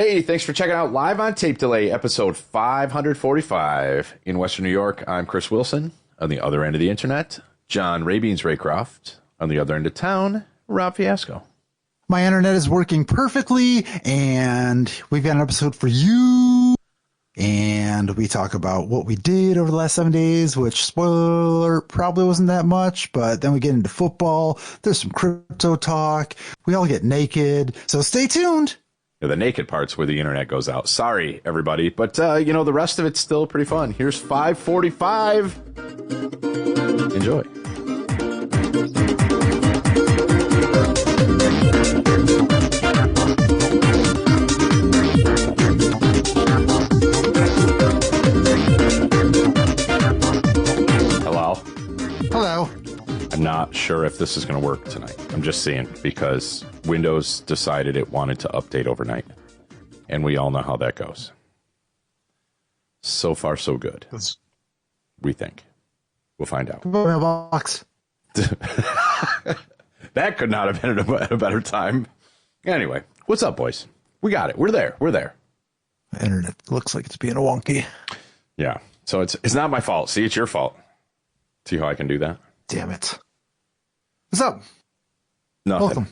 Hey, thanks for checking out Live on Tape Delay, episode 545. In Western New York, I'm Chris Wilson. On the other end of the internet, John Rabeans Raycroft. On the other end of town, Rob Fiasco. My internet is working perfectly, and we've got an episode for you. And we talk about what we did over the last 7 days, which, spoiler alert, probably wasn't that much. But then we get into football. There's some crypto talk. We all get naked. So stay tuned. The naked part's where the internet goes out. Sorry, everybody. But, the rest of it's still pretty fun. Here's 545. Enjoy. Hello. I'm not sure if this is going to work tonight. I'm just seeing because Windows decided it wanted to update overnight. And we all know how that goes. So far, so good. We think. We'll find out. Mailbox. That could not have been a better time. Anyway, what's up, boys? We got it. We're there. My internet looks like it's being wonky. Yeah. So it's not my fault. See, it's your fault. See how I can do that? Damn it. What's up? Nothing. Welcome.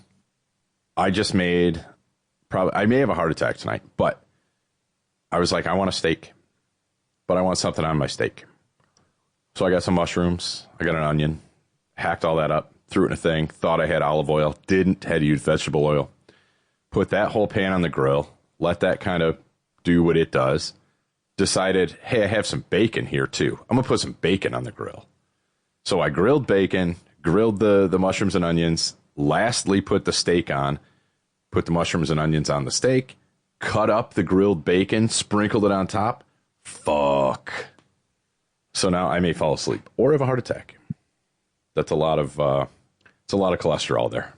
I just made I may have a heart attack tonight, but I was like, I want a steak, but I want something on my steak. So I got some mushrooms. I got an onion, hacked all that up, threw it in a thing, thought I had olive oil, didn't, had to use vegetable oil. Put that whole pan on the grill, let that kind of do what it does. Decided, hey, I have some bacon here too. I'm going to put some bacon on the grill. So I grilled bacon, grilled the mushrooms and onions, lastly put the steak on, put the mushrooms and onions on the steak, cut up the grilled bacon, sprinkled it on top. Fuck. So now I may fall asleep or have a heart attack. That's a lot of cholesterol there,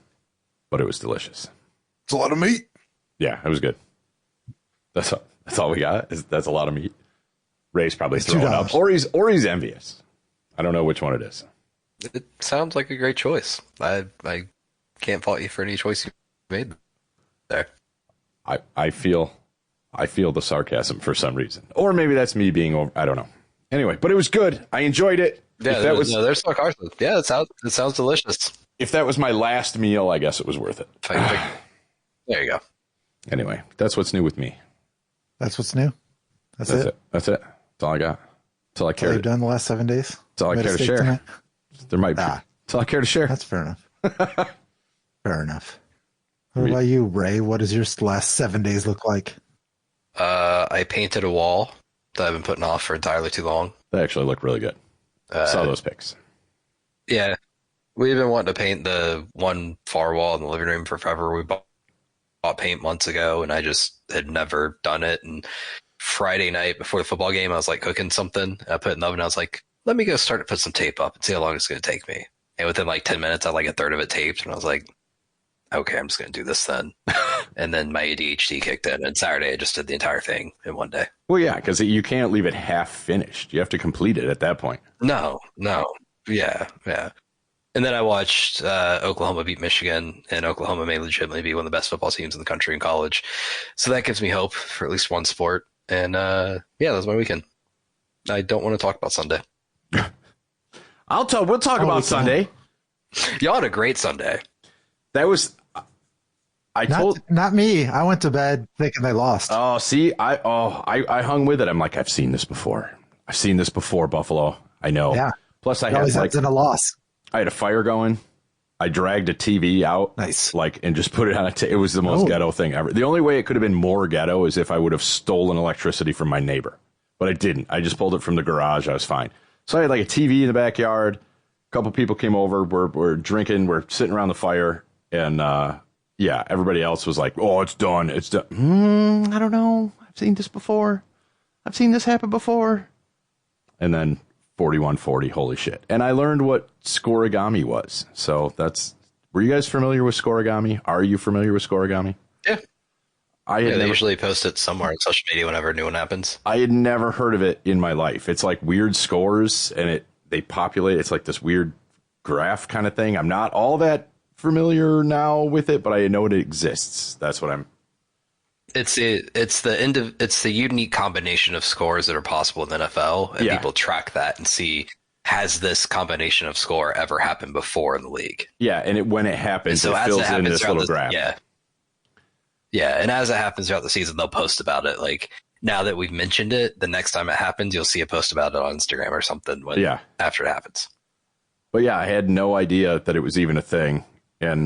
but it was delicious. It's a lot of meat. Yeah, it was good. That's all we got. That's a lot of meat. Ray's probably It's throwing $2. up, or he's envious. I don't know which one it is. It sounds like a great choice. I can't fault you for any choice you made there. I feel the sarcasm for some reason, or maybe that's me being over. I don't know. Anyway, but it was good. I enjoyed it. Yeah, there's sarcasm. Yeah, it sounds delicious. If that was my last meal, I guess it was worth it. There you go. Anyway, that's what's new with me. That's what's new. That's it. That's it. That's all I got. That's all I care. All you've done the last 7 days. That's all I care to share. Tonight? There might be. That's all I care to share. That's fair enough. Fair enough. What about you, Ray? What does your last 7 days look like? I painted a wall that I've been putting off for entirely too long. They actually look really good. Saw those pics. Yeah. We've been wanting to paint the one far wall in the living room for forever. We bought paint months ago, and I just had never done it. And Friday night before the football game, I was like cooking something. I put it in the oven. I was like, let me go start to put some tape up and see how long it's going to take me. And within like 10 minutes, I had like a third of it taped. And I was like, okay, I'm just going to do this then. And then my ADHD kicked in. And Saturday, I just did the entire thing in one day. Well, yeah, because you can't leave it half finished. You have to complete it at that point. No. Yeah. And then I watched Oklahoma beat Michigan, and Oklahoma may legitimately be one of the best football teams in the country in college. So that gives me hope for at least one sport. And yeah, that was my weekend. I don't want to talk about Sunday. We'll talk about Sunday. Y'all had a great Sunday. That was, not me. I went to bed thinking they lost. Oh, see, I hung with it. I'm like, I've seen this before. Buffalo. I know. Yeah. Plus, I had had a loss. I had a fire going. I dragged a TV out. Nice. And just put it on it was the most ghetto thing ever. The only way it could have been more ghetto is if I would have stolen electricity from my neighbor. But I didn't. I just pulled it from the garage. I was fine. So I had like a TV in the backyard. A couple people came over. We're drinking. We're sitting around the fire. And, yeah, everybody else was like, oh, it's done. It's done. I don't know. I've seen this before. I've seen this happen before. And then 41-40, holy shit. And I learned what scoregami was. So were you guys familiar with scoregami? Are you familiar with scoregami? Yeah. They usually post it somewhere on social media whenever a new one happens. I had never heard of it in my life. It's like weird scores, and they populate. It's like this weird graph kind of thing. I'm not all that familiar now with it, but I know it exists. That's what I'm. It's the unique combination of scores that are possible in the NFL, and Yeah. people track that and see, has this combination of score ever happened before in the league? Yeah, and when it happens, And so it as fills it in happens this throughout little the graph. yeah, and as it happens throughout the season, they'll post about it. Like now that we've mentioned it, the next time it happens, you'll see a post about it on Instagram or something. After it happens. But yeah, I had no idea that it was even a thing. And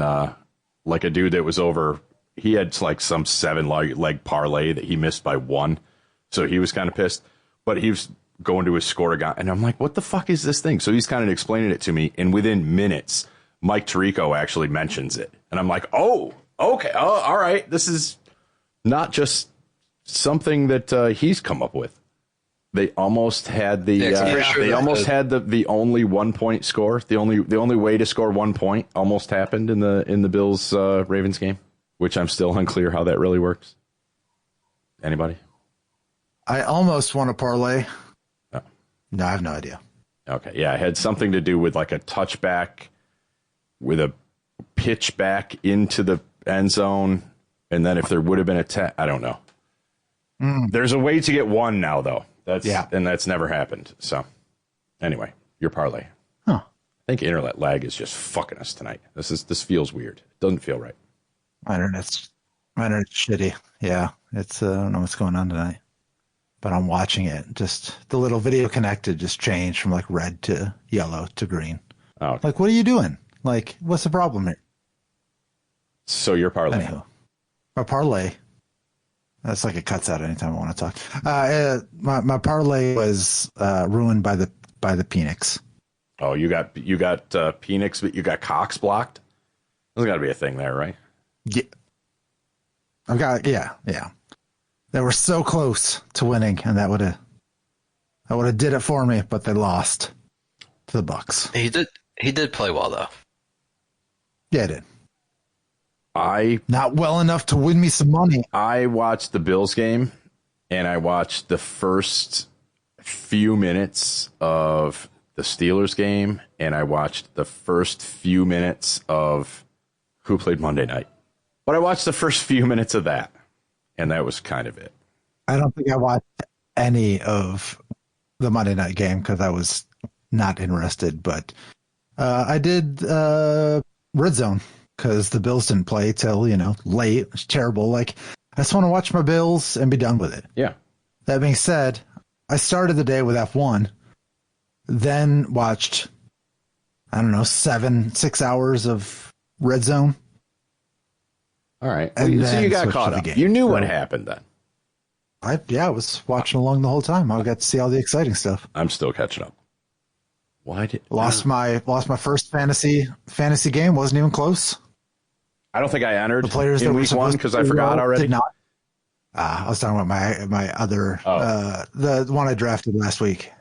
like a dude that was over, he had like some 7 leg parlay that he missed by 1. So he was kind of pissed. But he was going to his score guy. And I'm like, what the fuck is this thing? So he's kind of explaining it to me. And within minutes, Mike Tirico actually mentions it. And I'm like, oh, okay. Oh, all right. This is not just something that he's come up with. They almost had the the only 1 point score. The only way to score 1 point almost happened in the Bills Ravens game, which I'm still unclear how that really works. Anybody? I almost won a parlay. No. No, I have no idea. Okay, yeah, it had something to do with like a touchback with a pitch back into the end zone, and then if there would have been I don't know. There's a way to get 1 now, though. And that's never happened. So, anyway, your parlay. Huh. I think internet lag is just fucking us tonight. This feels weird. It doesn't feel right. My internet's shitty. Yeah, it's I don't know what's going on tonight, but I'm watching it. Just the little video connected just changed from like red to yellow to green. Oh, okay. Like, what are you doing? Like, what's the problem here? So your parlay. Anywho, my parlay. That's like it cuts out anytime I want to talk. My parlay was ruined by the Penix. Oh, you got Penix, but you got Cox blocked. There's got to be a thing there, right? Yeah, yeah. They were so close to winning, and that would have did it for me, but they lost to the Bucks. He did play well though. Yeah, it did. Not well enough to win me some money. I watched the Bills game, and I watched the first few minutes of the Steelers game, and I watched the first few minutes of who played Monday night. But I watched the first few minutes of that, and that was kind of it. I don't think I watched any of the Monday night game because I was not interested, but I did Red Zone. Because the Bills didn't play till, late. It's terrible. Like, I just want to watch my Bills and be done with it. Yeah. That being said, I started the day with F1, then watched, 6 hours of Red Zone. All right. And so you got caught up. You knew what happened then. I was watching along the whole time. I got to see all the exciting stuff. I'm still catching up. Why did lost my first fantasy game? Wasn't even close. I don't think I entered the players in that week 1 because I forgot already. Did not. I was talking about my other the one I drafted last week.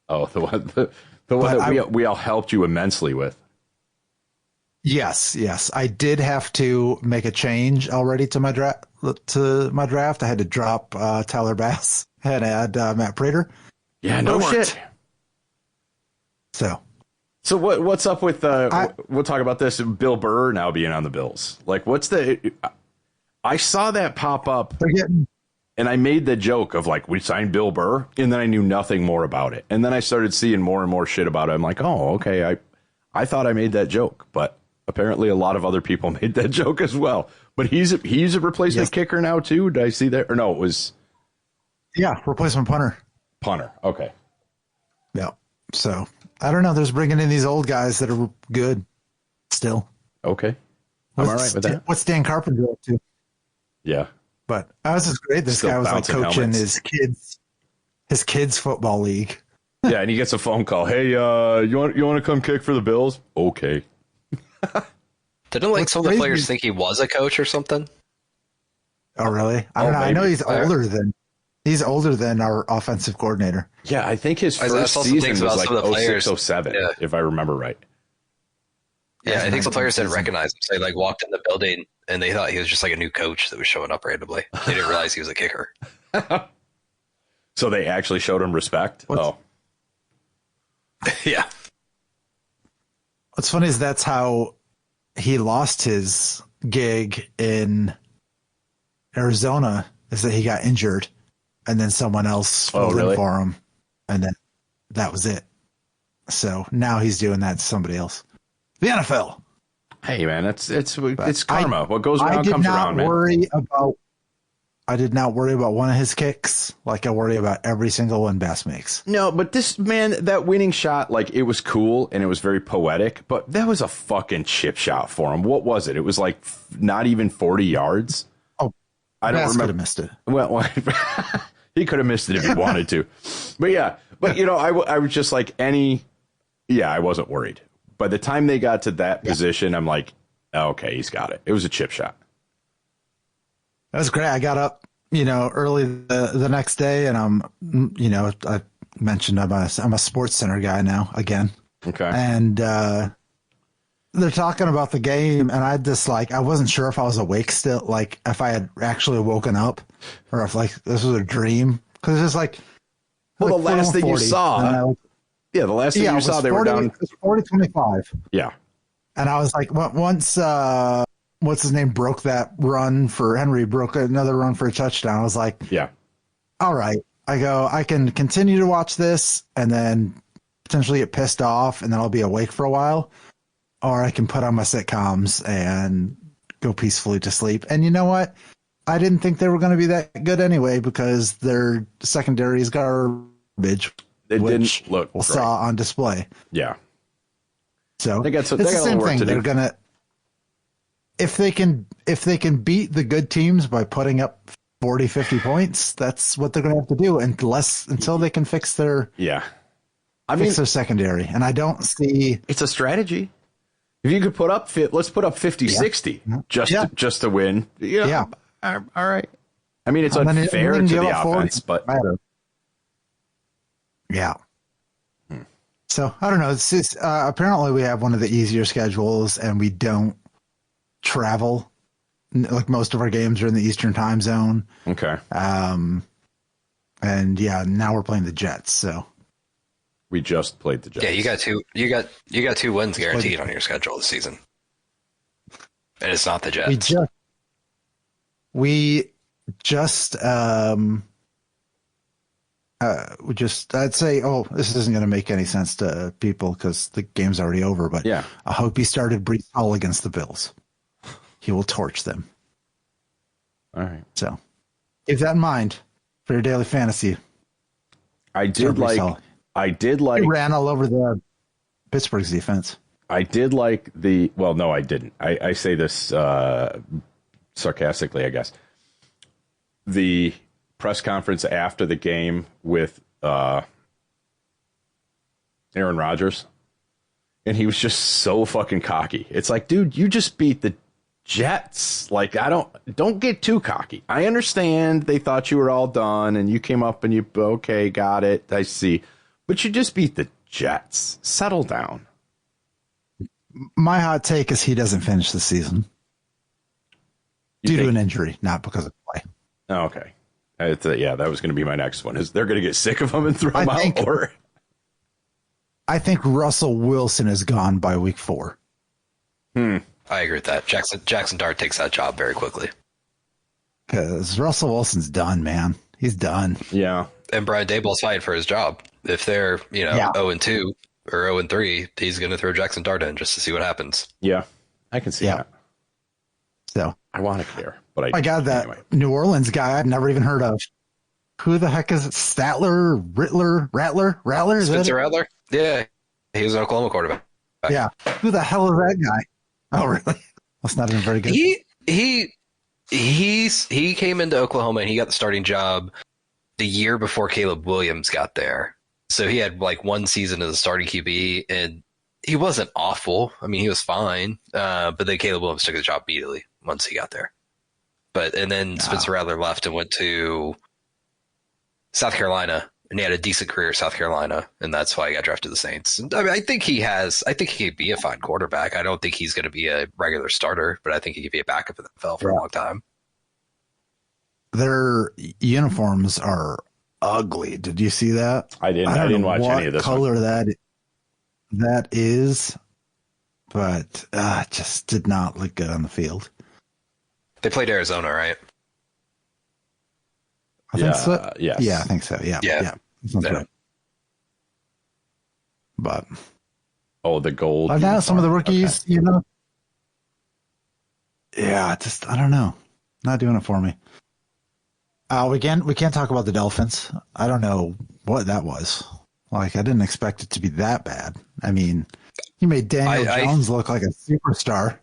Oh, the one that we all helped you immensely with. Yes. I did have to make a change already to my draft. I had to drop Tyler Bass and add Matt Prater. Yeah, no shit. So what's up with we'll talk about this, Bill Burr now being on the Bills. Like, I saw that pop up and I made the joke of like, we signed Bill Burr, and then I knew nothing more about it. And then I started seeing more and more shit about it. I'm like, oh, okay. I thought I made that joke, but apparently a lot of other people made that joke as well. But he's a replacement kicker now too. Did I see that? Or no, it was. Yeah. Replacement punter. Punter. Okay. Yeah. So I don't know. There's bringing in these old guys that are good still. Okay. I'm all right with that. What's Dan Carpenter up to? Yeah. But that was just great. This Still guy was like coaching helmets. his kids football league. Yeah, and he gets a phone call. Hey, you want to come kick for the Bills? Okay. Didn't some of the players think he was a coach or something? Oh, really? I don't know. Maybe. I know he's older than our offensive coordinator. Yeah, I think his first season was like 06, 07, if I remember right. Yeah, I think some players didn't recognize him. So they walked in the building and they thought he was just like a new coach that was showing up randomly. They didn't realize he was a kicker. So they actually showed him respect? Yeah. What's funny is that's how he lost his gig in Arizona is that he got injured, and then someone else filled in for him, and then that was it. So now he's doing that to somebody else. The NFL. Hey man, it's karma. What goes around comes around, man. I did not worry about one of his kicks like I worry about every single one Bass makes. No, but this man, that winning shot, like, it was cool and it was very poetic, but that was a fucking chip shot for him. What was it? It was like not even 40 yards. Oh, I don't remember. Could have missed it. Well, he could have missed it if he wanted to. But yeah, but you know, I was just like I wasn't worried. By the time they got to that position, I'm like, okay, he's got it. It was a chip shot. That was great. I got up, early the next day, and I mentioned I'm a Sports Center guy now again. Okay. And they're talking about the game, and I wasn't sure if I was awake still, like if I had actually woken up, or if like this was a dream, because it's just like. Well, the last thing you saw. The last thing you saw, they were down. It was 40-25. Yeah. And I was like, once. What's his name broke that run for Henry, broke another run for a touchdown. I was like, yeah, all right. I can continue to watch this and then potentially get pissed off and then I'll be awake for a while, or I can put on my sitcoms and go peacefully to sleep. And you know what? I didn't think they were going to be that good anyway because their secondary is garbage. It didn't look we saw on display. Yeah. So they got the same thing. They're going to. If they can beat the good teams by putting up 40, 50 points, that's what they're going to have to do until they can fix their their secondary. And I don't see it's a strategy. If you could put up let's put up 50, 60 just to win. Yeah. All right. I mean, it's unfair to the offense, but yeah. So I don't know. It's just, apparently we have one of the easier schedules, and we don't travel. Like most of our games are in the Eastern time zone. Okay. And now we're playing the Jets. So we just played the Jets. Yeah, you got 2 wins guaranteed on your schedule this season, and it's not the Jets. I'd say, this isn't going to make any sense to people because the game's already over. But yeah, I hope he started Breece Hall against the Bills. He will torch them. All right. So keep that in mind for your daily fantasy. I did like. He ran all over the Pittsburgh's defense. I did like no, I didn't. I say this sarcastically, I guess. The press conference after the game with Aaron Rodgers, and he was just so fucking cocky. It's like, dude, you just beat the Jets. Like, don't get too cocky. I understand they thought you were all done and you came up and okay, got it. I see. But you just beat the Jets. Settle down. My hot take is he doesn't finish the season due to an injury, not because of play. Oh, okay. That was going to be my next one. Is they're going to get sick of him and throw him out? Or I think Russell Wilson is gone by week 4. I agree with that. Jackson Dart takes that job very quickly. Because Russell Wilson's done, man. He's done. Yeah. And Brian Daboll's fighting for his job. If they're, 0-2 or 0-3, he's going to throw Jackson Dart in just to see what happens. Yeah. I can see that. So I want to care, but I got that New Orleans guy I'd never even heard of. Who the heck is it? Rattler? Spencer Rattler? Yeah. He was an Oklahoma quarterback. Yeah. Who the hell is that guy? Oh, really? That's not even very good. He came into Oklahoma and he got the starting job the year before Caleb Williams got there. So he had like 1 season as a starting QB, and he wasn't awful. I mean, he was fine. But then Caleb Williams took the job immediately once he got there. And then Spencer Rattler left and went to South Carolina, and he had a decent career at South Carolina, and that's why he got drafted to the Saints. And, I mean, I think he could be a fine quarterback. I don't think he's going to be a regular starter, but I think he could be a backup in the NFL for a long time. Their uniforms are ugly. Did you see that? I didn't watch any of this. Color that is, but just did not look good on the field. They played Arizona, right? I think so. Yes. Yeah, I think so. Yeah. Yeah. Sounds Yeah. right. But the gold. now some of the uniform. rookies, yeah, I don't know. Not doing it for me. We can't talk about the Dolphins. I don't know what that was. Like, I didn't expect it to be that bad. I mean, he made Daniel Jones look like a superstar.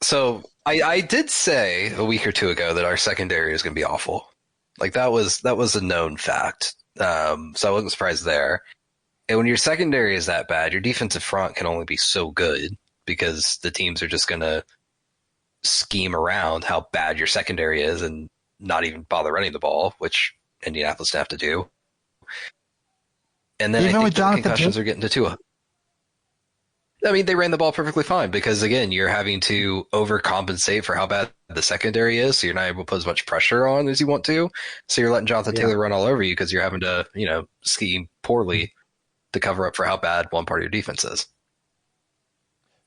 So I did say a week or two ago that our secondary is going to be awful. Like that was a known fact. So I wasn't surprised there. And when your secondary is that bad, your defensive front can only be so good because the teams are just going to scheme around how bad your secondary is and not even bother running the ball, which Indianapolis didn't have to do. And then Even I with think the Jonathan concussions are getting to Tua. I mean, they ran the ball perfectly fine because, again, you're having to overcompensate for how bad the secondary is, so you're not able to put as much pressure on as you want to. So you're letting Jonathan Taylor run all over you because you're having to, scheme poorly to cover up for how bad one part of your defense is.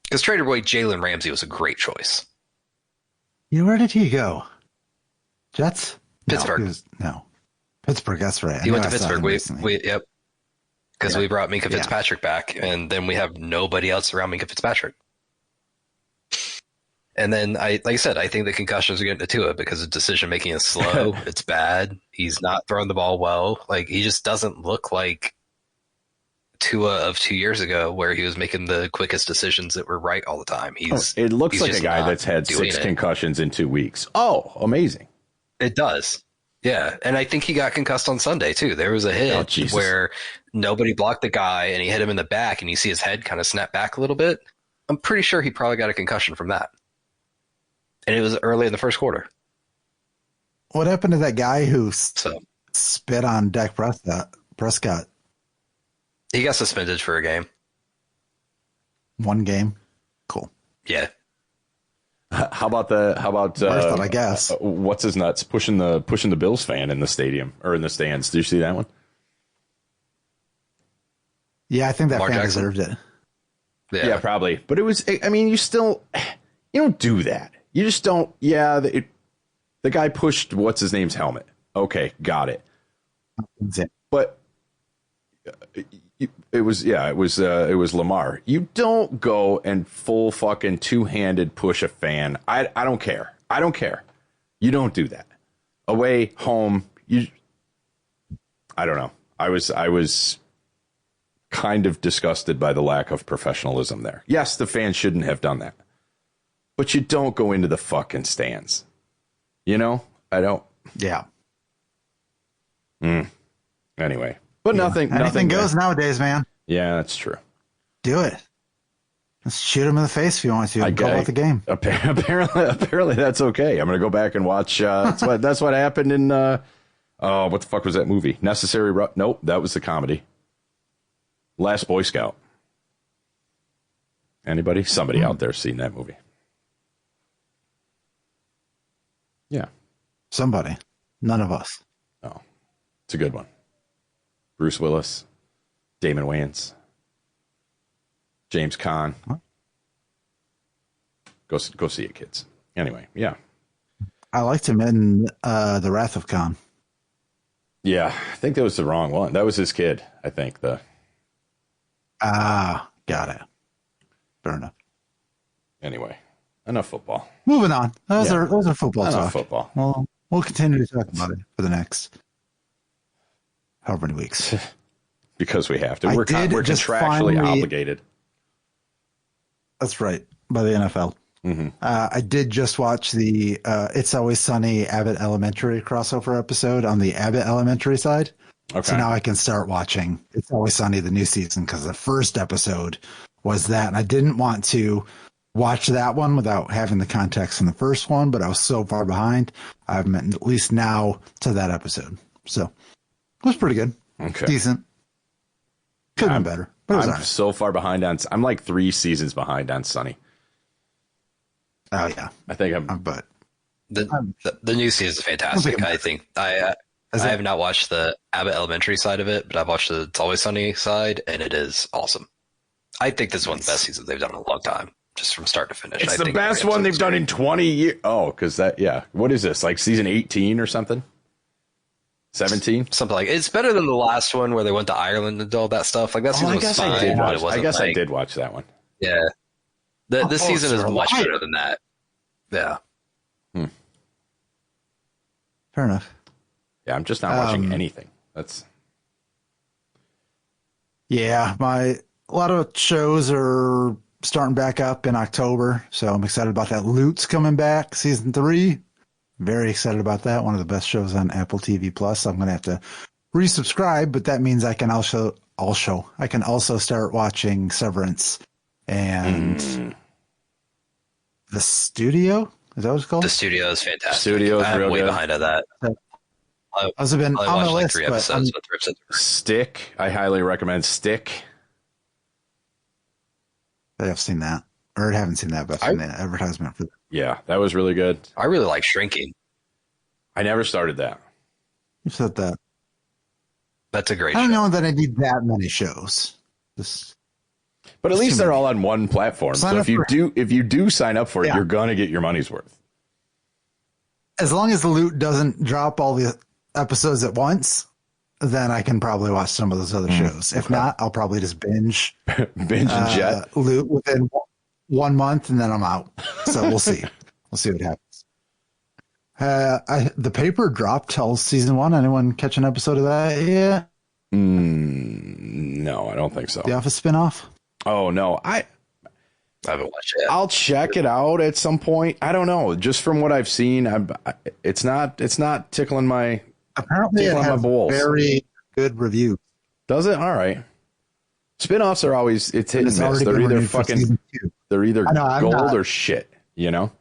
Because Trader Boy Jalen Ramsey was a great choice. Where did he go? Jets? Pittsburgh. No. Pittsburgh, that's right. He went to Pittsburgh. Yep. Because we brought Minka Fitzpatrick back, and then we have nobody else around Minka Fitzpatrick. And then, like I said, I think the concussions are getting to Tua because the decision-making is slow. It's bad. He's not throwing the ball well. Like, he just doesn't look like Tua of 2 years ago where he was making the quickest decisions that were right all the time. It looks like a guy that's had 6 concussions in 2 weeks. Oh, amazing. It does. Yeah, and I think he got concussed on Sunday, too. There was a hit where nobody blocked the guy, and he hit him in the back, and you see his head kind of snap back a little bit. I'm pretty sure he probably got a concussion from that. And it was early in the first quarter. What happened to that guy who spit on Dak Prescott? He got suspended for a game. 1 game? Cool. Yeah. How about I guess what's his nuts pushing the Bills fan in the stadium or in the stands? Did you see that one? Yeah, I think that fan deserved it. Yeah, probably. But it was. I mean, you don't do that. You just don't. Yeah, the guy pushed what's his name's helmet. Okay, got it. But it was Lamar. You don't go and full fucking 2-handed push a fan. I don't care. I don't care. You don't do that. Away, home, I don't know. I was kind of disgusted by the lack of professionalism there. Yes, the fans shouldn't have done that. But you don't go into the fucking stands. I don't. Yeah. Anyway. But nothing goes nowadays, man. Yeah, that's true. Do it. Let's shoot him in the face if you want to. Go out the game. Apparently that's okay. I'm going to go back and watch. That's what happened in. What the fuck was that movie? Nope, that was the comedy. Last Boy Scout. Anybody? Somebody out there seen that movie? Yeah. Somebody. None of us. Oh, it's a good one. Bruce Willis, Damon Wayans, James Caan. What? Go see it, kids. Anyway, yeah. I liked him in The Wrath of Khan. Yeah, I think that was the wrong one. That was his kid, I think. Got it. Fair enough. Anyway, enough football. Moving on. Those are football talk. Enough football. Well, we'll continue to talk about it for the next however many weeks. Because we have to. We're contractually obligated. That's right. By the NFL. Mm-hmm. I did just watch the It's Always Sunny Abbott Elementary crossover episode on the Abbott Elementary side. Okay. So now I can start watching It's Always Sunny, the new season, because the first episode was that. And I didn't want to watch that one without having the context from the first one, but I was so far behind. I've at least now to that episode. So it was pretty good. Okay. Decent. Could have been better. But I'm so far behind I'm like 3 seasons behind on Sunny. Oh yeah, I think but the new season is fantastic. I think I have not watched the Abbott Elementary side of it, but I've watched the It's Always Sunny side, and it is awesome. I think this is one of the best seasons they've done in a long time, just from start to finish. It's the best one they've done in 20 years. Oh, because what is this, like season 18 or something? 17? Something like it's better than the last one where they went to Ireland and all that stuff. Like that season was fine, but it wasn't I did watch that one. Yeah. This season is much better than that. Yeah. Fair enough. Yeah, I'm just not watching anything. That's Yeah, a lot of shows are starting back up in October, so I'm excited about that. Loot's coming back, season 3. Very excited about that. One of the best shows on Apple TV Plus. I'm gonna have to resubscribe, but that means I can also start watching Severance and The Studio. Is that what it's called? The Studio is fantastic. Studio is I'm real way good. behind of that. I was been I on watched the like list, 3 but episodes with Rips. Stick. I highly recommend Stick. I've seen that, or I haven't seen that, but I've seen the advertisement for that. Yeah, that was really good. I really like Shrinking. I never started that. You said that. That's a great I don't show. know that I need that many shows. But at least they're all on one platform. So if you do sign up for it, you're gonna get your money's worth. As long as the Loot doesn't drop all the episodes at once, then I can probably watch some of those other shows. If not, I'll probably just binge and jet Loot within 1 month, and then I'm out. So we'll see. We'll see what happens. The Paper dropped till season 1. Anyone catch an episode of that yet? No, I don't think so. The Office spinoff? Oh no, I haven't watched it. I'll check it out at some point. I don't know. Just from what I've seen, it's not tickling my. Apparently, it has very good reviews. Does it? All right. Spinoffs are always hit and miss. They're either fucking. They're either gold or shit. You know.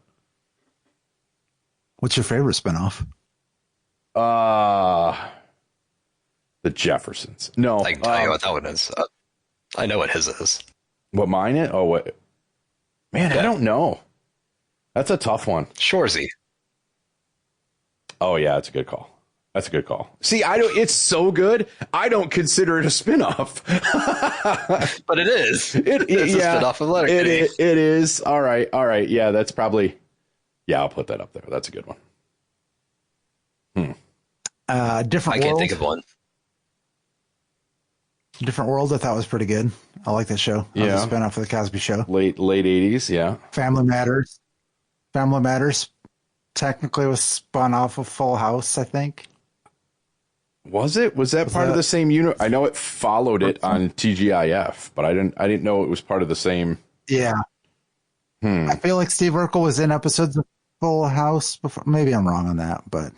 What's your favorite spinoff? The Jeffersons. No, I can tell you what that one is. I know what his is. What mine is? Oh, what? Man, I don't know. That's a tough one. Shorzy. Oh yeah, that's a good call. That's a good call. See, it's so good. I don't consider it a spinoff. But it is. It's a spinoff of Letterkenny. It is. All right. Yeah, that's probably. Yeah, I'll put that up there. That's a good one. Different World. I can't think of one. Different World, I thought was pretty good. I like that show. Yeah. Was a spinoff of the Cosby Show. Late 80s, yeah. Family Matters. Family Matters technically was spun off of Full House, I think. Was it? Was that part of the same unit? I know it followed it on TGIF, but I didn't know it was part of the same. Yeah. I feel like Steve Urkel was in episodes of Full House before. Maybe I'm wrong on that, but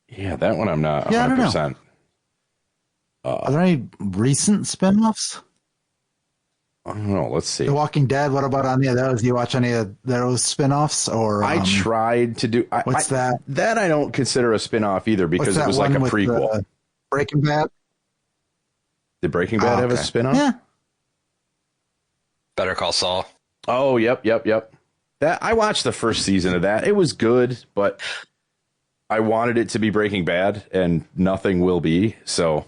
yeah, that one I'm not 100%. I don't know. Are there any recent spinoffs? I don't know. Let's see. The Walking Dead. What about any of those? Do you watch any of those spinoffs? Or I tried to do. What's that? That I don't consider a spinoff either because it was like a prequel. Breaking Bad. Did Breaking Bad have a spinoff? Yeah. Better Call Saul. Oh, yep. That I watched the first season of that. It was good, but I wanted it to be Breaking Bad, and nothing will be. So,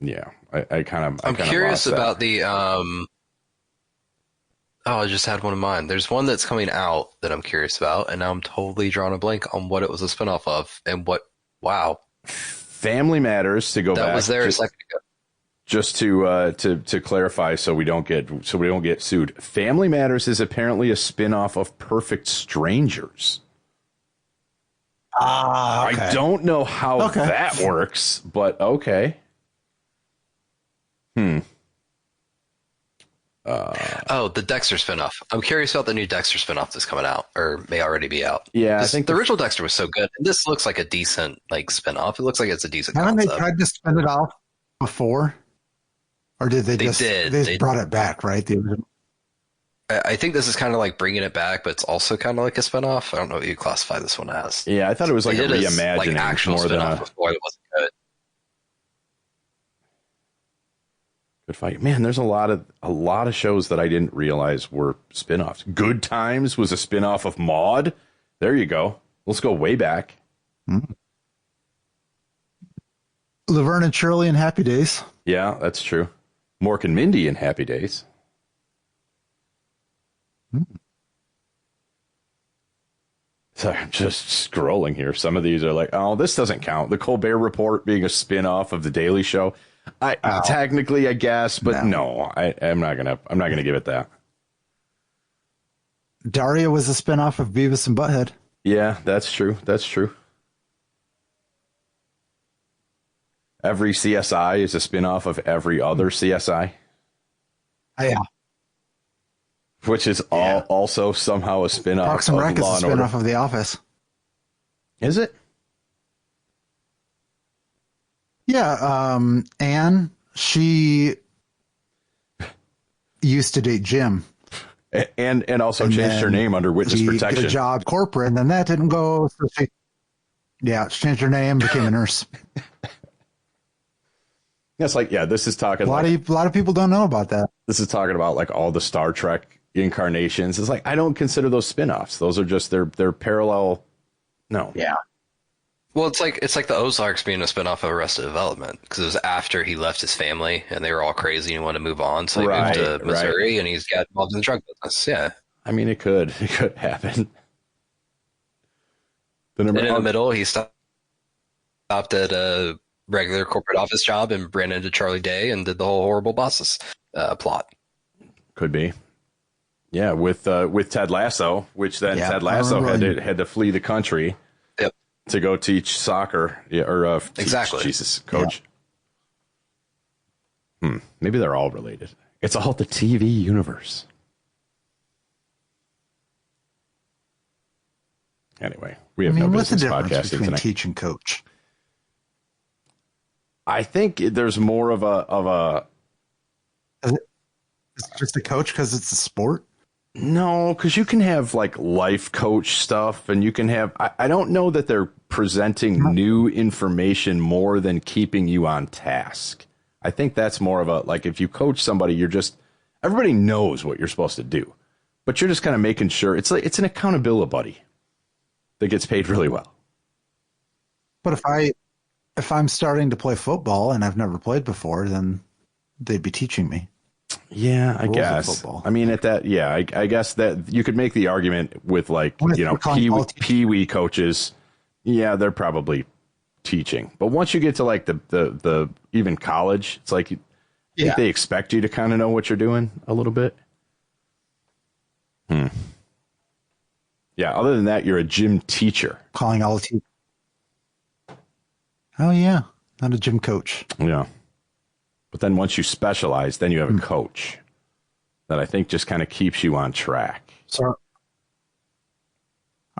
yeah, I'm curious about the. I just had one in mind. There's one that's coming out that I'm curious about, and now I'm totally drawing a blank on what it was a spinoff of and what. Wow. Family Matters, to go back. That was there a second ago. Just to clarify, so we don't get sued. Family Matters is apparently a spinoff of Perfect Strangers. Okay. I don't know how that works, but okay. The Dexter spinoff. I'm curious about the new Dexter spinoff that's coming out, or may already be out. Yeah, I think the original Dexter was so good. And this looks like a decent spinoff. It looks like it's a decent Haven't concept. they tried to spin it off before? Or did they just brought it back, right? I think this is kind of like bringing it back, but it's also kind of like a spinoff. I don't know what you classify this one as. Yeah, I thought it was like a reimagining, like actual more than a before it wasn't good. Good fight. Man, there's a lot of shows that I didn't realize were spinoffs. Good Times was a spinoff of Maude. There you go. Let's go way back. Laverne and Shirley and Happy Days. Yeah, that's true. Mork and Mindy in Happy Days. So I'm just scrolling here. Some of these are like, oh, this doesn't count. The Colbert Report being a spin-off of The Daily Show. Technically, I guess, but no, I'm not gonna give it that. Daria was a spinoff of Beavis and Butthead. Yeah, that's true. That's true. Every CSI is a spinoff of every other CSI. Yeah. Which is also somehow a spinoff Parks and Rec of Law is a and Order. spinoff of The Office. Is it? Yeah. Anne, she used to date Jim. And also changed her name under witness protection. Got a job corporate, and then that didn't go. So she changed her name, became a nurse. That's like, this is talking a lot of people don't know about that. This is talking about like all the Star Trek incarnations. It's like, I don't consider those spinoffs. Those are just they're parallel. No. Yeah. Well, it's like the Ozarks being a spinoff of Arrested Development because it was after he left his family and they were all crazy and he wanted to move on. So he moved to Missouri and he's got involved in the drug business. Yeah. I mean, it could happen. In the middle, he stopped at a regular corporate office job and ran into Charlie Day and did the whole Horrible Bosses plot. Could be. Yeah, with Ted Lasso, which then Ted Lasso had to flee the country. Yep. To go teach soccer, exactly. Jesus, coach. Yeah. Maybe they're all related. It's all the TV universe. Anyway, we have no business podcasting between tonight. Teach and coach. I think there's more of a. It's just a coach because it's a sport. No, because you can have like life coach stuff, and you can have. I don't know that they're presenting new information more than keeping you on task. I think that's more of a like if you coach somebody, everybody knows what you're supposed to do, but you're just kind of making sure it's an accountability buddy that gets paid really well. But if I'm starting to play football and I've never played before, then they'd be teaching me. Yeah, I guess. I mean, I guess that you could make the argument with like, Pee-wee coaches. Yeah, they're probably teaching. But once you get to like the even college, it's like, I think they expect you to kind of know what you're doing a little bit. Yeah, other than that, you're a gym teacher. Calling all the teachers. Oh, yeah. Not a gym coach. Yeah. But then once you specialize, then you have a coach that I think just kind of keeps you on track. So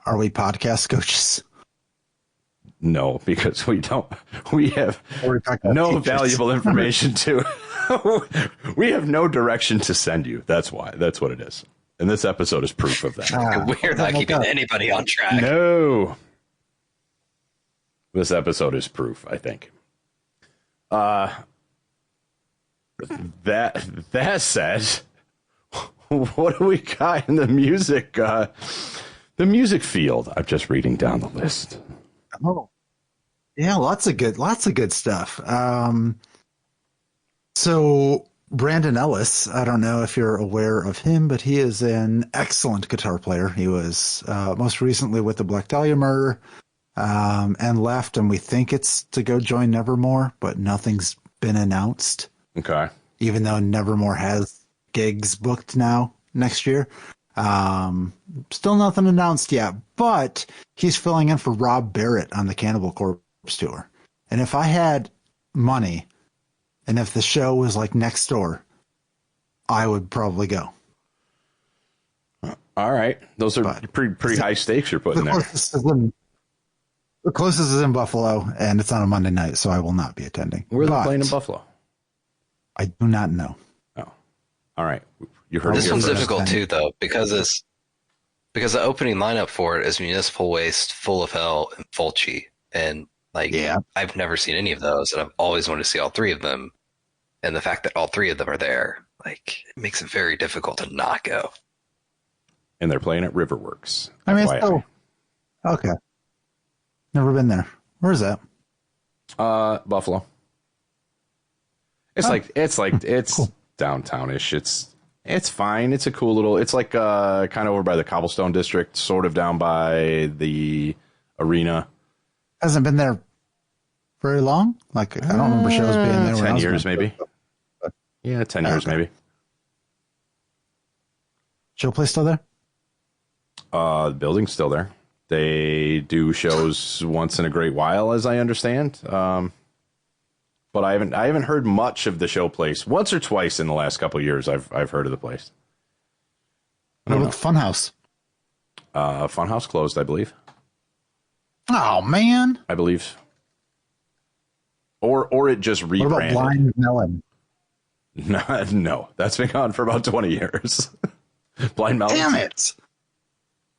are we podcast coaches? No, because we have no valuable information to, we have no direction to send you. That's why. That's what it is. And this episode is proof of that. We're not keeping anybody on track. No. This episode is proof, I think. That said, what do we got in the music field? I'm just reading down the list. Oh, yeah, lots of good stuff. So Brandon Ellis, I don't know if you're aware of him, but he is an excellent guitar player. He was most recently with the Black Dahlia Murder and left, and we think it's to go join Nevermore, but nothing's been announced. Okay. Even though Nevermore has gigs booked now next year. Still nothing announced yet, but he's filling in for Rob Barrett on the Cannibal Corpse tour. And if I had money and if the show was like next door, I would probably go. All right. Those are pretty high stakes you're putting there. The closest is in Buffalo, and it's on a Monday night, so I will not be attending. Where are they playing in Buffalo? I do not know. Oh, all right. You heard this one's difficult too, though, because the opening lineup for it is Municipal Waste, Full of Hell, and Fulci, and I've never seen any of those, and I've always wanted to see all three of them. And the fact that all three of them are there, it makes it very difficult to not go. And they're playing at Riverworks. I mean, okay. Never been there. Where is that? Buffalo. It's cool. Downtownish. It's fine. It's a cool little. It's like kind of over by the Cobblestone District, sort of down by the arena. Hasn't been there very long. Like I don't remember shows being there. 10 years, maybe. Yeah, 10 years, maybe. Show place still there? The building's still there. They do shows once in a great while, as I understand. But I haven't heard much of the show place. Once or twice in the last couple of years, I've heard of the place. What about Funhouse? Funhouse closed, I believe. Oh man! I believe. Or it just rebranded. What about Blind Melon? No, that's been gone for about 20 years. Blind Melon. Damn it!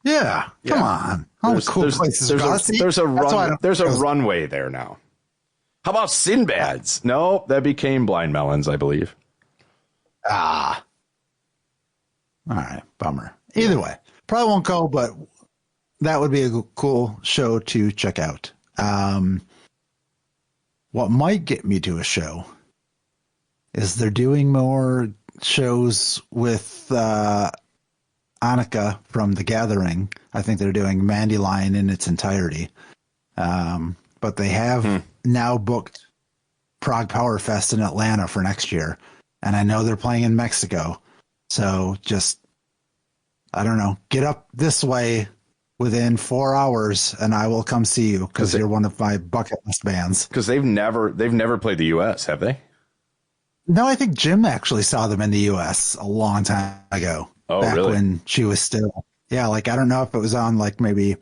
Yeah, come on. All the cool places. There's a runway there now. How about Sinbad's? No, that became Blind Melons, I believe. All right, bummer. Either way, probably won't go, but that would be a cool show to check out. What might get me to a show is they're doing more shows with Annika from The Gathering. I think they're doing Mandyline in its entirety. But they have now booked Prague Power Fest in Atlanta for next year. And I know they're playing in Mexico. So just, I don't know, get up this way within 4 hours and I will come see you because you're one of my bucket list bands. Because they've never played the U.S., have they? No, I think Jim actually saw them in the U.S. a long time ago. Oh, back really? when she was still, yeah, like I don't know if it was on like maybe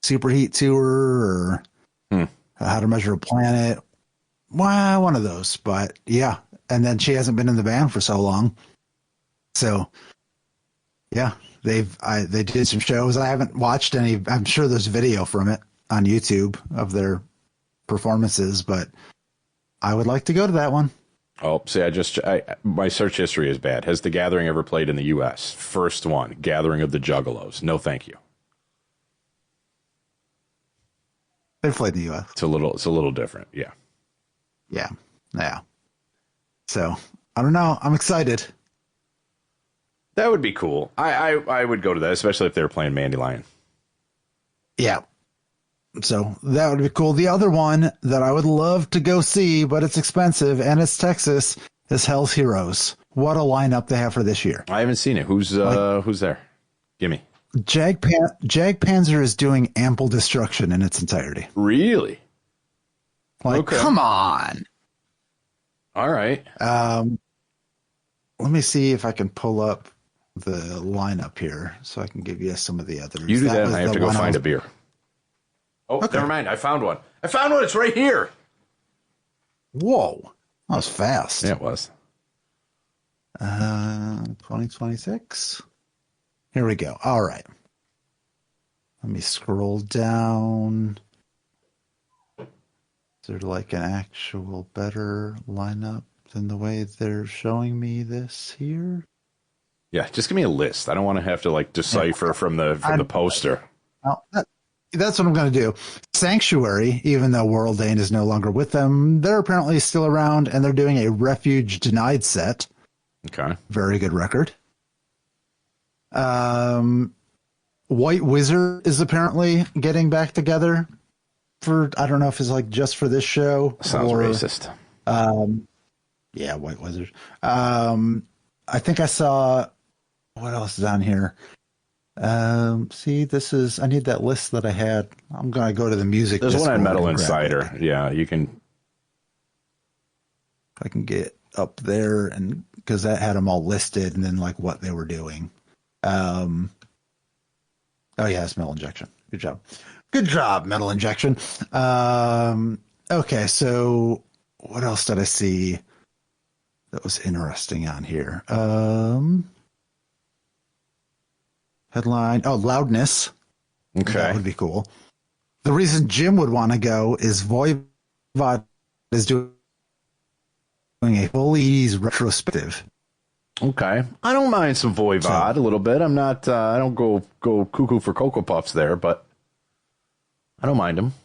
Superheat Tour or How to Measure a Planet. Well, one of those, but yeah. And then she hasn't been in the band for so long. So yeah, they did some shows. I haven't watched any. I'm sure there's video from it on YouTube of their performances, but I would like to go to that one. Oh, see, my search history is bad. Has The Gathering ever played in the U.S.? First one, Gathering of the Juggalos. No, thank you. They've played in the U.S. It's a little different. Yeah. Yeah. So I don't know. I'm excited. That would be cool. I would go to that, especially if they were playing Mandyline. Yeah. So that would be cool. The other one that I would love to go see, but it's expensive and it's Texas, is Hell's Heroes. What a lineup they have for this year. I haven't seen it. Who's there? Gimme. Jag Panzer is doing Ample Destruction in its entirety. Really? Like, okay. Come on. All right. Let me see if I can pull up the lineup here so I can give you some of the others. You do that and I have to go find a beer. Oh, okay. Never mind. I found one. It's right here. Whoa. That was fast. Yeah, it was. 2026. Here we go. All right. Let me scroll down. Is there like an actual better lineup than the way they're showing me this here? Yeah, just give me a list. I don't want to have to like decipher from the poster. Well, that's what I'm going to do. Sanctuary, even though World Dane is no longer with them, they're apparently still around, and they're doing a Refuge Denied set. Okay. Very good record. White Wizard is apparently getting back together for, I don't know if it's like just for this show. Sounds racist. Yeah, White Wizard. I think I saw, what else is on here? See, I need that list that I had. I'm going to go to the music. There's one on Metal and Insider. Yeah, you can. I can get up there and because that had them all listed and then like what they were doing. Oh yeah, it's Metal Injection. Good job, Metal Injection. Okay, so what else did I see that was interesting on here? Headline. Oh, Loudness. Okay. That would be cool. The reason Jim would want to go is Voivod is doing a full 80s retrospective. Okay. I don't mind some Voivod a little bit. I'm not, I don't go cuckoo for Cocoa Puffs there, but I don't mind them.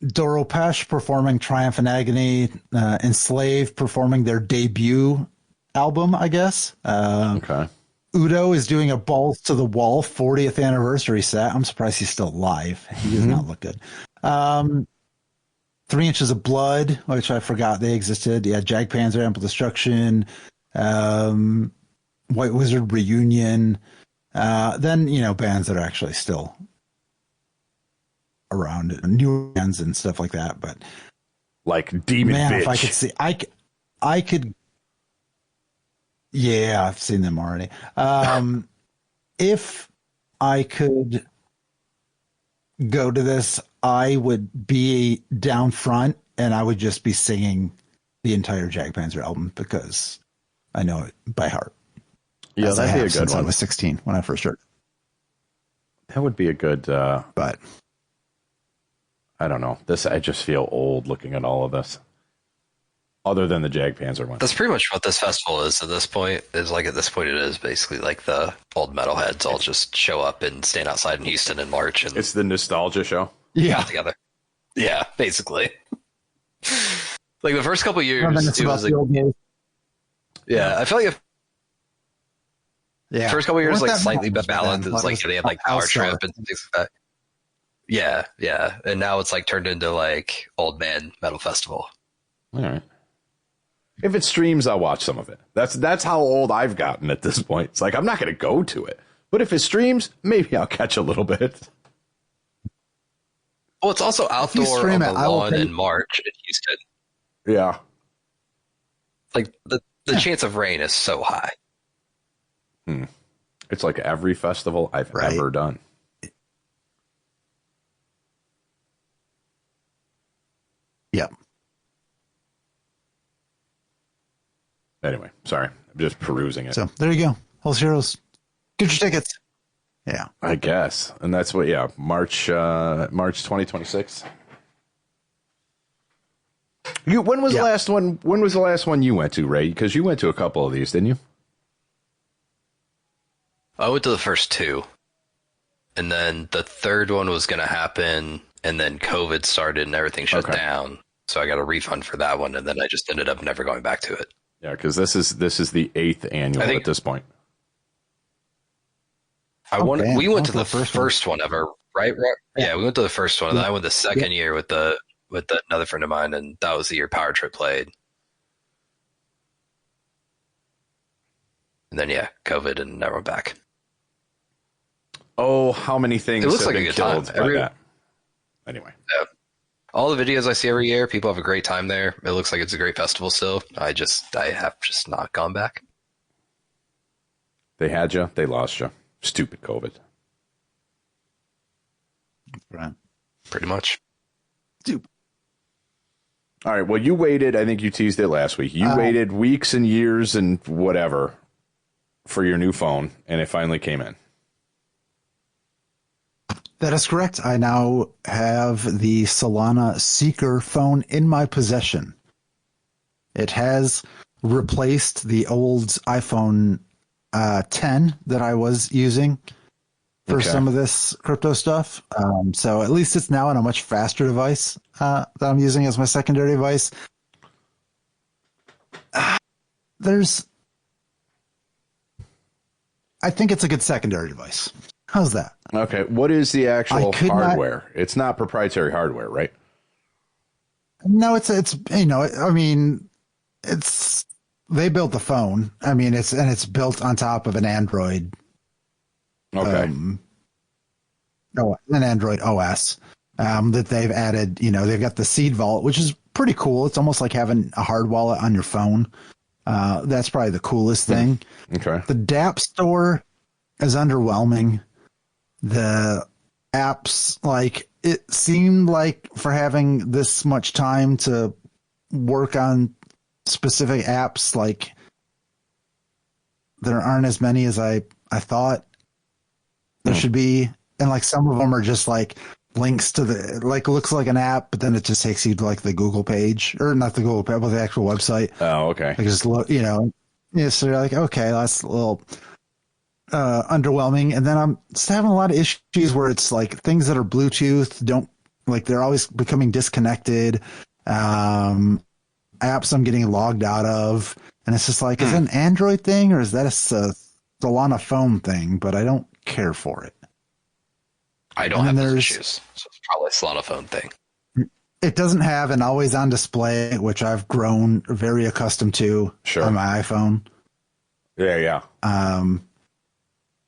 Doropesh performing Triumph and Agony, Enslaved performing their debut album, I guess. Okay. Udo is doing a Balls to the Wall 40th anniversary set. I'm surprised he's still alive. He does not look good. 3 Inches of Blood, which I forgot they existed. Yeah, Jagpanzer, Ample Destruction, White Wizard Reunion. Then, bands that are actually still around, new bands and stuff like that. But like Demon man, Bitch. if I could see, I could. Yeah, I've seen them already. If I could go to this, I would be down front and I would just be singing the entire Jagpanzer album because I know it by heart. Yeah, that'd be a good since one. I was 16 when I first started. That would be a good. But I don't know. I just feel old looking at all of this. Other than the Jagpanzer one. That's pretty much what this festival is at this point. At this point it is basically like the old metalheads all just show up and stand outside in Houston in March. And It's the nostalgia show. yeah, together. Yeah, basically. Like the first couple years, it's it about was the old days. yeah. I feel like Yeah, first couple years Weren't like that slightly much balanced. It was like they had like Power Outside. Trip and things like that. Yeah, yeah, and now it's like turned into like old man metal festival. All right. If it streams, I'll watch some of it. That's how old I've gotten at this point. It's like I'm not going to go to it, but if it streams, maybe I'll catch a little bit. Well, it's also outdoor on stream the it, I will lawn pay- in March in Houston. Yeah. Like the chance of rain is so high. It's like every festival I've Right. ever done. Yep. Anyway, sorry. I'm just perusing it. So there you go. Whole Heroes. Get your tickets. Yeah. I guess. And that's what, March 2026. When was the last one? When was the last one you went to, Ray? Because you went to a couple of these, didn't you? I went to the first two, and then the third one was going to happen, and then COVID started and everything shut Okay. down. So I got a refund for that one, and then I just ended up never going back to it. Yeah, because this is the 8th annual I think- at this point. We went damn. to the first one ever, right? Yeah, we went to the first one, and then I went the second year with another friend of mine, and that was the year Power Trip played. And then COVID, and never went back. Oh, how many things It looks have like a been good time. killed by that? Anyway. All the videos I see every year, people have a great time there. It looks like it's a great festival still. I have just not gone back. They had you. They lost you. Stupid COVID. Right. Pretty much. Dude. All right. Well, you waited. I think you teased it last week. You waited weeks and years and whatever for your new phone, and it finally came in. That is correct. I now have the Solana Seeker phone in my possession. It has replaced the old iPhone 10 that I was using for Okay. some of this crypto stuff. So at least it's now on a much faster device that I'm using as my secondary device. I think it's a good secondary device. How's that? Okay. What is the actual I could not- hardware? It's not proprietary hardware, right? No, it's I mean, it's they built the phone. I mean, it's built on top of an Android. Okay. An Android OS that they've added. They've got the Seed Vault, which is pretty cool. It's almost like having a hard wallet on your phone. That's probably the coolest thing. Okay. The DApp store is underwhelming. The apps, it seemed like for having this much time to work on specific apps, there aren't as many as I thought there should be. And some of them are just links to looks like an app, but then it just takes you to the Google page, or not the Google page, but the actual website. Oh, okay. Just look, so you're like, okay, that's a little underwhelming. And then I'm just having a lot of issues where it's things that are Bluetooth they're always becoming disconnected. Apps I'm getting logged out of, And it's just like, is it an Android thing or is that a Solana phone thing? But I don't care for it. I don't have those issues, so it's probably a Solana phone thing. It doesn't have an always-on display, which I've grown very accustomed to on my iPhone. Yeah. And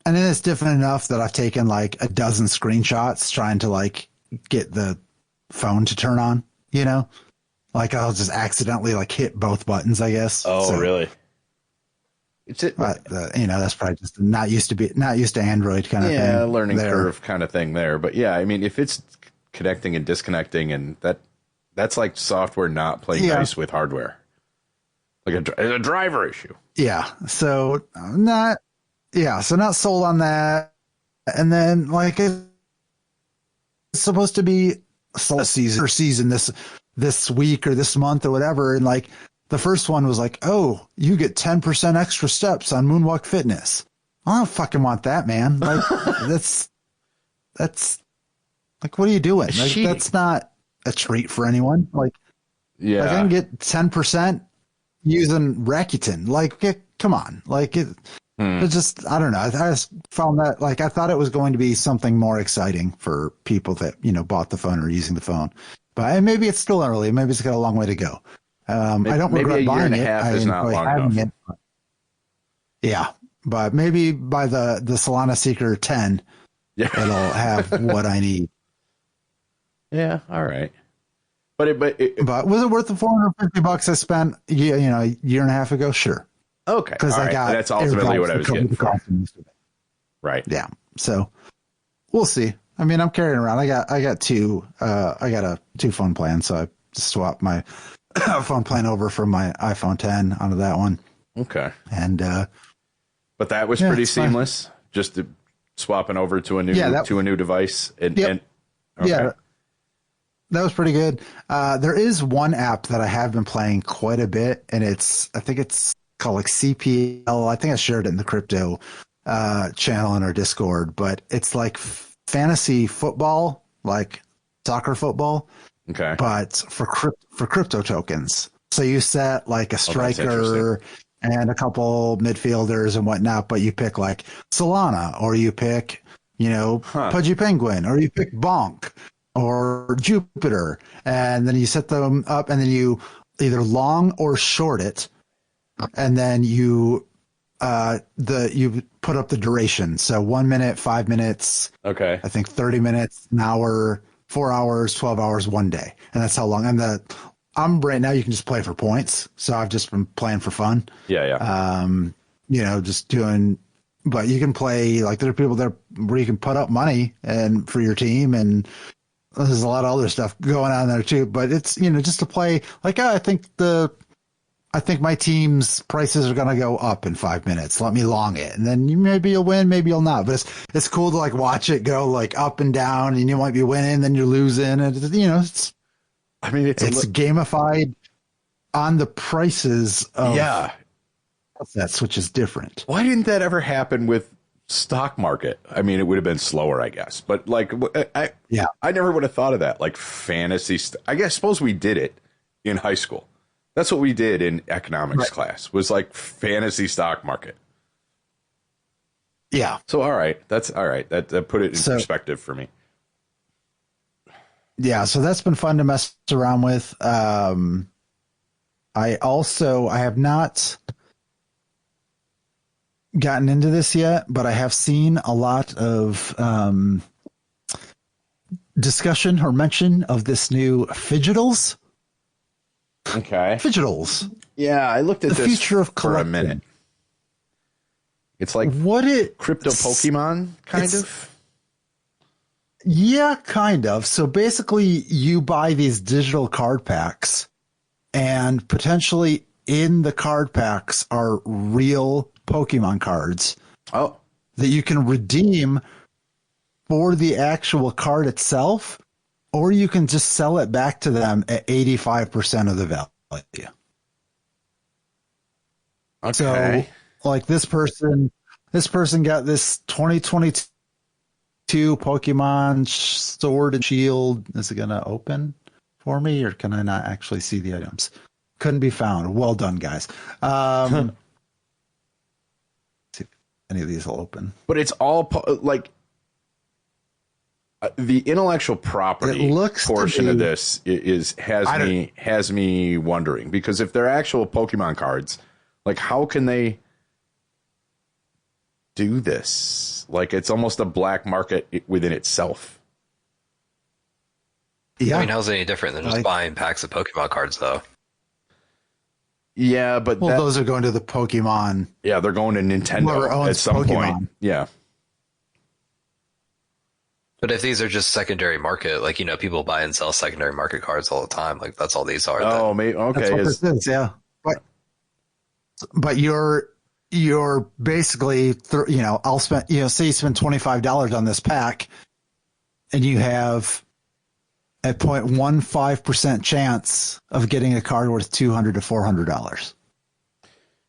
then it's different enough that I've taken like a dozen screenshots trying to like get the phone to turn on, you know? Like I'll just accidentally like hit both buttons, I guess. Oh, really? But you know, that's probably just not used to Android kind of thing. Yeah, learning curve kind of thing there. But yeah, I mean, if it's connecting and disconnecting, and that's like software not playing nice with hardware, like a driver issue. Yeah, so not sold on that. And then like it's supposed to be season this week or this month or whatever, and like the first one was like, oh, you get 10% extra steps on Moonwalk Fitness. I don't fucking want that, man. Like that's like, what are you doing? Like, that's not a treat for anyone. Like, I can get 10% using Rakuten. Like, come on. Like, it just, I don't know. I just found that, like, I thought it was going to be something more exciting for people that, you know, bought the phone or using the phone. But maybe it's still early. Maybe it's got a long way to go. I don't regret buying it. Maybe a year and a half is not long enough. Yeah. But maybe by the Solana Seeker 10, it'll have what I need. Yeah, all right. But was it worth the $450 I spent? A year and a half ago? Sure. Okay, because I got that's ultimately what I was getting for. Right. Yeah. So we'll see. I mean, I'm carrying around. I got two. I got a 2-phone plan, so I swapped my phone plan over from my iPhone 10 onto that one. Okay. And but that was pretty seamless. Fine. Just swapping over to a new device. Okay. Yeah. That was pretty good. There is one app that I have been playing quite a bit, and I think it's called like CPL. I think I shared it in the crypto channel in our Discord, but it's like fantasy football, like soccer football. Okay. But for crypto tokens. So you set like a striker and a couple midfielders and whatnot, but you pick like Solana, or you pick, Pudgy Penguin, or you pick Bonk or Jupiter, and then you set them up, and then you either long or short it, and then you put up the duration. So 1 minute, 5 minutes, I think 30 minutes, an hour, 4 hours, 12 hours, 1 day, and that's how long. And I'm right now, you can just play for points, so I've just been playing for fun. Just doing. But you can play, like, there are people there where you can put up money and for your team, and there's a lot of other stuff going on there too. But it's, just to play, like, I think my team's prices are going to go up in 5 minutes. Let me long it. And then maybe you'll win, maybe you'll not. But it's cool to like watch it go like up and down, and you might be winning, then you're losing. And it's gamified on the prices of assets, which is different. Why didn't that ever happen with stock market? I mean, it would have been slower, I guess. But like, I never would have thought of that. Like fantasy. I suppose we did it in high school. That's what we did in economics class, was like fantasy stock market. Yeah. So, all right. That's all right. That put it in perspective for me. Yeah. So that's been fun to mess around with. I have not gotten into this yet, but I have seen a lot of discussion or mention of this new Phygitals. Okay. Phygitals. Yeah, I looked at the this future of for a minute. It's like crypto Pokemon, kind of? Yeah, kind of. So basically, you buy these digital card packs, and potentially in the card packs are real Pokemon cards. Oh. That you can redeem for the actual card itself, or you can just sell it back to them at 85% of the value. Okay. So, like this person got this 2022 Pokemon Sword and Shield. Is it going to open for me, or can I not actually see the items? couldn't be found. Well done, guys. See if any of these will open. But it's all like the intellectual property portion of this has me wondering, because if they're actual Pokemon cards, like how can they do this? Like it's almost a black market within itself. Yeah. I mean, how's it any different than just buying packs of Pokemon cards, though? Yeah, but those are going to the Pokemon. Yeah, they're going to Nintendo at some point. Yeah. But if these are just secondary market, like, people buy and sell secondary market cards all the time. Like, that's all these are. Oh, maybe. Okay. That's what this is, yeah. But you're basically, I'll spend, say you spend $25 on this pack and you have a 0.15% chance of getting a card worth $200 to $400.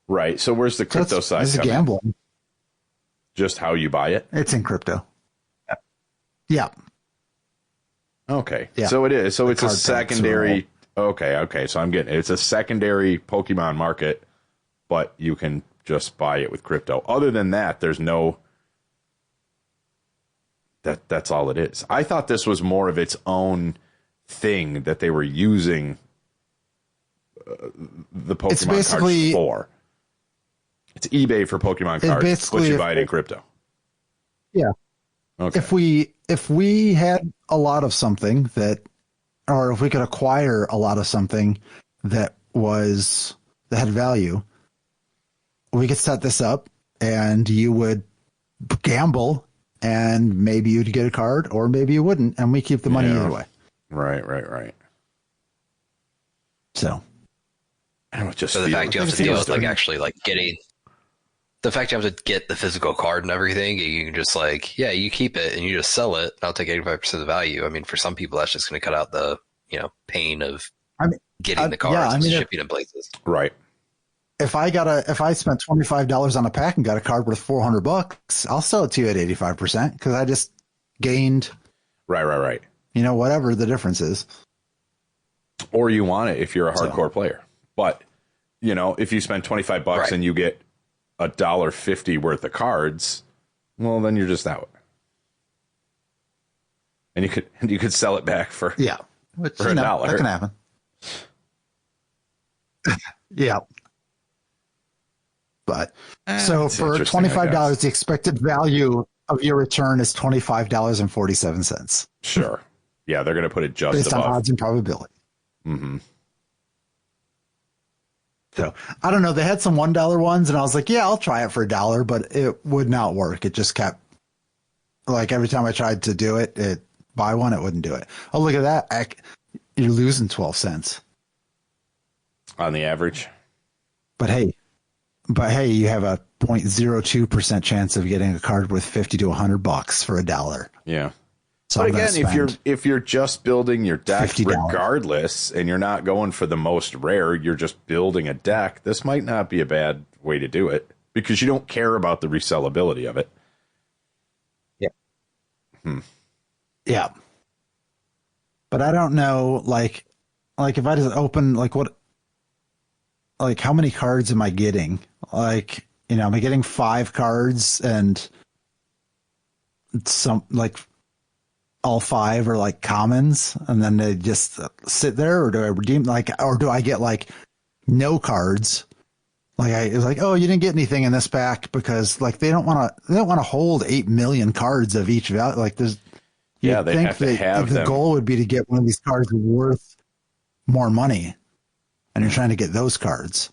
Right. So where's the crypto side? It's gambling. Just how you buy it? It's in crypto. Yeah. Okay. Yeah. So it is. So it's a secondary. Okay. So I'm getting it. It's a secondary Pokemon market, but you can just buy it with crypto. Other than that, there's no. That's all it is. I thought this was more of its own thing that they were using the Pokemon cards for. It's eBay for Pokemon cards, but you buy it in crypto. Yeah. Okay. If we had a lot of something or if we could acquire a lot of something that had value, we could set this up and you would gamble and maybe you'd get a card or maybe you wouldn't, and we keep the money either way. Right. So the fact you have to deal with actually getting the fact you have to get the physical card and everything, you can just you keep it and you just sell it. I'll take 85% of the value. I mean, for some people, that's just going to cut out the pain of getting the cards and shipping in places. Right. If I spent $25 on a pack and got a card worth $400, I'll sell it to you at 85% because I just gained. Right. Whatever the difference is. Or you want it if you're a hardcore player, but if you spend $25 and you get $1.50 worth of cards, well, then you're just out. And you could sell it back for $1. That can happen. Yeah. But so for $25, the expected value of your return is $25.47. Sure. Yeah, they're going to put it just based above on odds and probability. Mm-hmm. So I don't know. They had some $1 ones, and I was like, "Yeah, I'll try it for $1," but it would not work. It just kept every time I tried to do it, buy one, it wouldn't do it. Oh, look at that! You're losing 12 cents on the average. But hey, you have a 0.02% chance of getting a card worth $50 to $100 for $1. Yeah. So but again, if you're just building your deck regardless, and you're not going for the most rare, you're just building a deck, this might not be a bad way to do it because you don't care about the resellability of it. Yeah. Yeah. But I don't know, if I just open, how many cards am I getting? Am I getting 5 cards and some, all 5 are commons and then they just sit there, or do I redeem or do I get no cards? Oh, you didn't get anything in this pack because they don't want to hold 8 million cards of each value. They have to have the them. goal would be to get one of these cards worth more money, and you're trying to get those cards.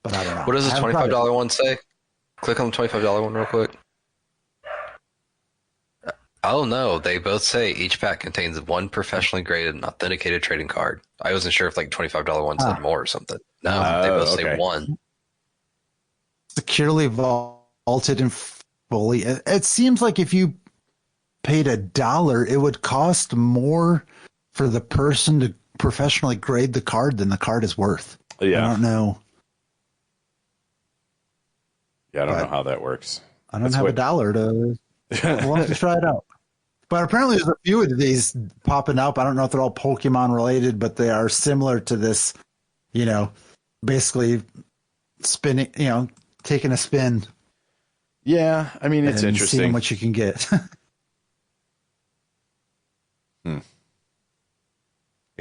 But I don't know. What does the $25 one say? Click on the $25 one real quick. Oh no, they both say each pack contains one professionally graded and authenticated trading card. I wasn't sure if $25 one said more or something. No, they both say one. Securely vaulted and fully. It seems like if you paid $1, it would cost more for the person to professionally grade the card than the card is worth. Yeah. I don't know. Yeah, I don't know how that works. I don't have $1 to. We'll have to try it out. But apparently there's a few of these popping up. I don't know if they're all Pokemon related, but they are similar to this, basically spinning, taking a spin. Yeah, I mean, it's and interesting. Seeing what you can get. It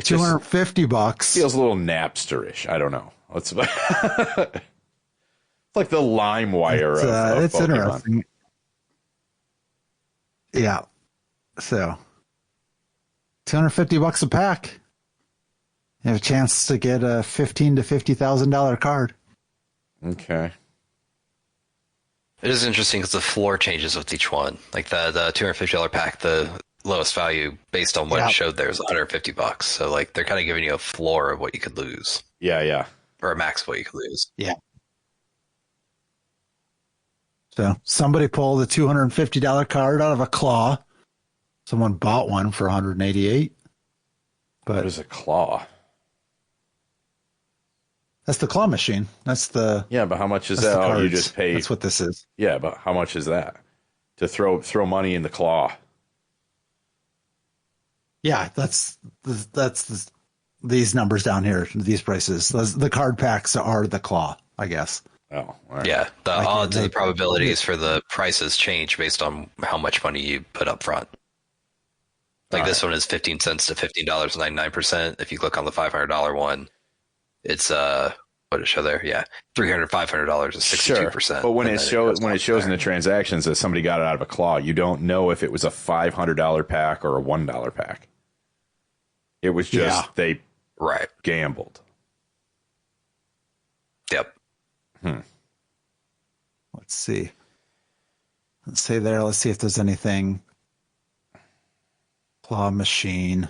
just $250 feels a little Napster-ish. I don't know. It's like the LimeWire of it's Pokemon. interesting. Yeah. So $250 a pack. You have a chance to get a $15,000 to $50,000 card. Okay. It is interesting because the floor changes with each one. Like the $250 pack, the lowest value based on what it showed there is $150. So like they're kind of giving you a floor of what you could lose. Yeah. Or a max of what you could lose. Yeah. So somebody pulled a $250 card out of a claw. Someone bought one for $188. But what is a claw? That's the claw machine. That's the but how much is that? Oh, you just pay. That's what this is. Yeah, but how much is that to throw money in the claw? Yeah, that's these numbers down here. These prices. The card packs are the claw, I guess. Oh, all right. Yeah, the odds and the probabilities for the prices change based on how much money you put up front. Like this one is 15 cents to $15.99%. If you click on the $500 one, it's what did it show there? Yeah, $300, $500 is 62%. Sure. But when it shows in the transactions that somebody got it out of a claw, you don't know if it was a $500 pack or a $1 pack. It was just they gambled. Yep. Let's see. Let's see there. Let's see if there's anything. Claw machine.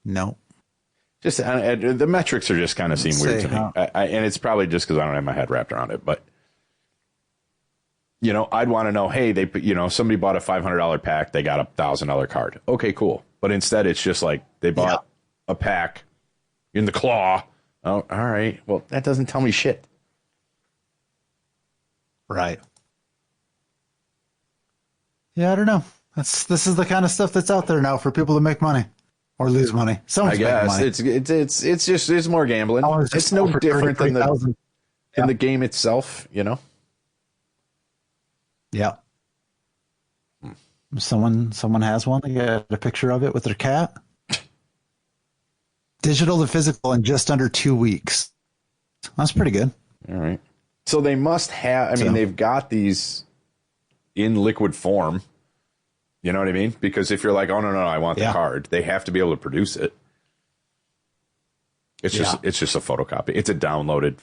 No. Just the metrics are just kind of seem weird to me, and it's probably just because I don't have my head wrapped around it. But I'd want to know, hey, they somebody bought a $500 pack, they got a $1,000 card. Okay, cool. But instead, it's just like they bought a pack in the claw. Oh, all right. Well, that doesn't tell me shit. Right. Yeah, I don't know. This is the kind of stuff that's out there now for people to make money or lose money. Someone's making money. It's more gambling. It's no different than the game itself, Yeah. Someone has one. They got a picture of it with their cat. Digital to physical in just under 2 weeks. That's pretty good. All right. So they must have. I mean, they've got these in liquid form. You know what I mean? Because if you're like, oh no, I want the card, they have to be able to produce it. It's just a photocopy. It's a downloaded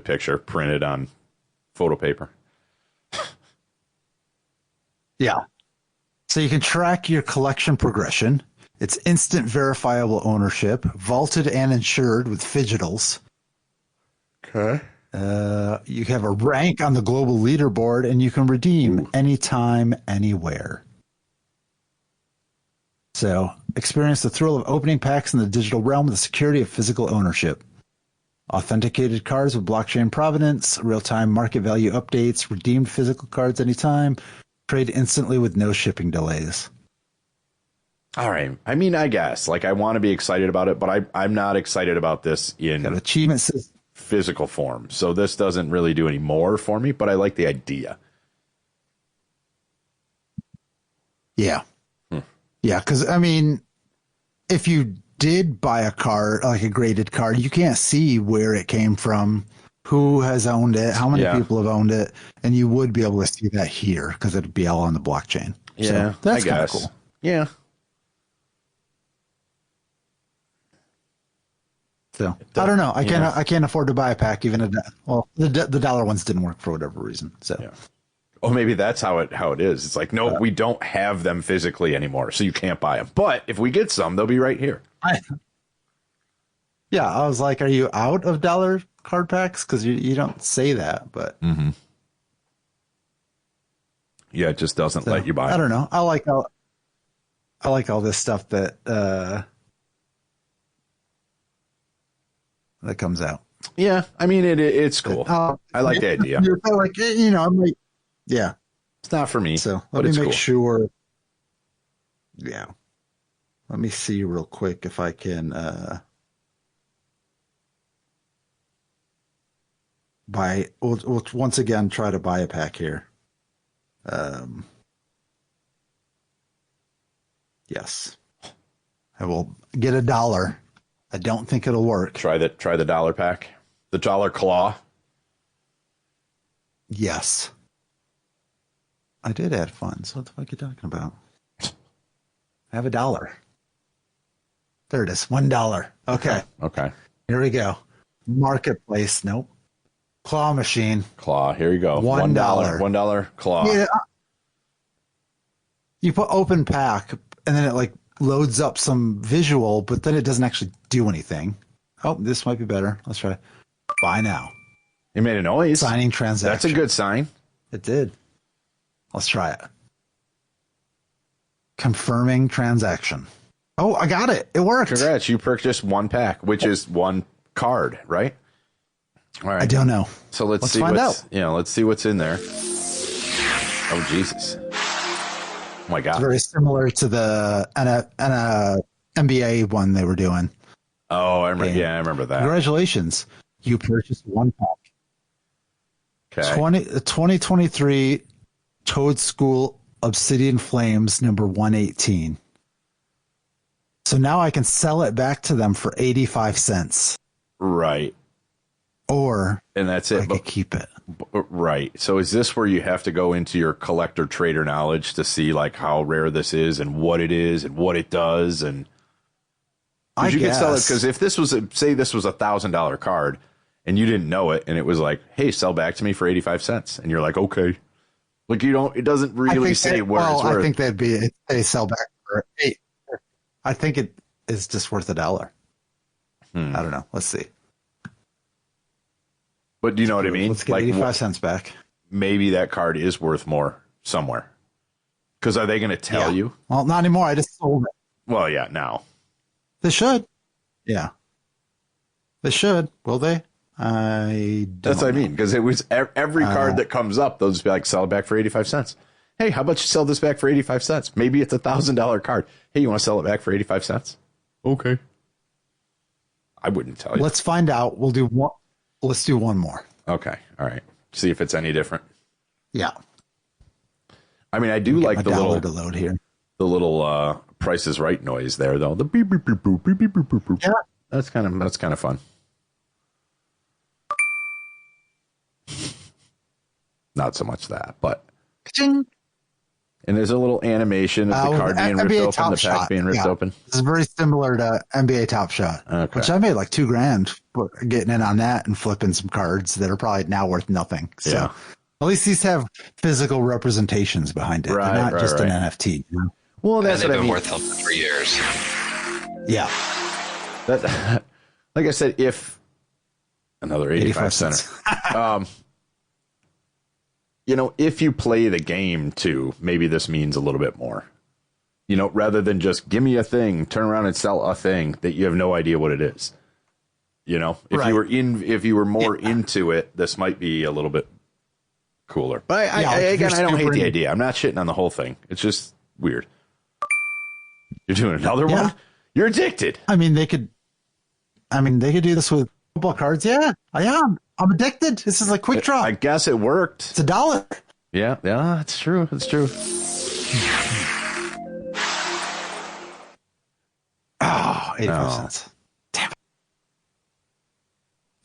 picture printed on photo paper. Yeah. So you can track your collection progression. It's instant verifiable ownership, vaulted and insured with Phygitals. Okay. You have a rank on the global leaderboard, and you can redeem anytime, anywhere. So experience the thrill of opening packs in the digital realm with the security of physical ownership. Authenticated cards with blockchain provenance, real-time market value updates, redeemed physical cards anytime, trade instantly with no shipping delays. All right. I mean, I guess I want to be excited about it, but I'm not excited about this in achievement system. Physical form. So this doesn't really do any more for me, but I like the idea. Yeah. Yeah, because, I mean, if you did buy a card, like a graded card, you can't see where it came from, who has owned it, how many people have owned it, and you would be able to see that here because it'd be all on the blockchain. Yeah, so that's kind of cool. Yeah. So I don't know. I can't afford to buy a pack even the dollar ones didn't work for whatever reason. So well, maybe that's how it is. It's like, no, we don't have them physically anymore, so you can't buy them. But if we get some, they'll be right here. I was like, are you out of dollar card packs? Because you don't say that, but yeah, it just doesn't let you buy them. I don't know. I like all this stuff that comes out. Yeah, I mean it's cool. I like the idea. I'm like, yeah, it's not for me. So let me make sure. Yeah, Let me see real quick if I can buy. We'll once again try to buy a pack here. Yes, I will get $1. I don't think it'll work. Try the dollar pack, the dollar claw. Yes, I did add funds. What the fuck are you talking about? I have $1. There it is, $1. Okay. Okay. Here we go. Marketplace. Nope. Claw machine. Claw. Here you go. $1. $1 claw. Yeah. You put open pack, and then it like loads up some visual, but then it doesn't actually do anything. Oh, this might be better. Let's try. Buy now. It made a noise. Signing transaction. That's a good sign. It did. Let's try it. Confirming transaction. Oh, I got it. It worked. Congrats. You purchased one pack, which is one card, right? All right. I don't know. So let's see find what's, out. let's see what's in there. Oh, Jesus. Oh, my God. It's very similar to the NBA one they were doing. Oh, I remember. Yeah, I remember that. Congratulations. You purchased one pack. Okay. 2023 Toad School Obsidian Flames number 118. So now I can sell it back to them for 85 cents. Right. Or and that's I it. could keep it. Right. So is this where you have to go into your collector trader knowledge to see like how rare this is and what it does? And I you guess. could sell it because if this was say this was $1,000 card and you didn't know it and it was like, hey, sell back to me for 85 cents. And you're like, okay. Like it doesn't really say where it's worth. I think they sell back for 8. I think it is just worth $1. I don't know. Let's see. But do you know what I mean? Let's get 85 cents back. Maybe that card is worth more somewhere. Because are they going to tell you? Well, not anymore. I just sold it. Well, yeah, now. They should. Yeah. They should. Will they? That's what I mean. Because it was every card that comes up, they'll just be like, sell it back for 85 cents. Hey, how about you sell this back for 85 cents? Maybe it's $1,000 card. Hey, you want to sell it back for 85 cents? Okay. I wouldn't tell you. Let's find out. We'll do one. Let's do one more. Okay. All right. See if it's any different. Yeah. I mean, I do like the little to load here. The little Price is Right noise there, though. The beep beep beep boop beep beep boop boop boop. Yeah. That's kind of fun. Not so much that, but. Ka-ching. And there's a little animation of the card being ripped open, the pack being ripped open. This is very similar to NBA Top Shot, which I made like $2,000 for getting in on that and flipping some cards that are probably now worth nothing. So at least these have physical representations behind it. Right, They're not just an NFT. You know? Well, that's and they've what been I mean. worth helping for years. Yeah. That, like I said, if another 85 cents. If you play the game too, maybe this means a little bit more. Rather than just give me a thing, turn around and sell a thing that you have no idea what it is. If you were more into it, this might be a little bit cooler. But I don't hate the idea. I'm not shitting on the whole thing. It's just weird. You're doing another one? You're addicted. I mean, they could do this with football cards. Yeah, I am. I'm addicted. This is like quick draw. I guess it worked. It's $1. Yeah, it's true. It's true. Oh, 85 cents. Damn it.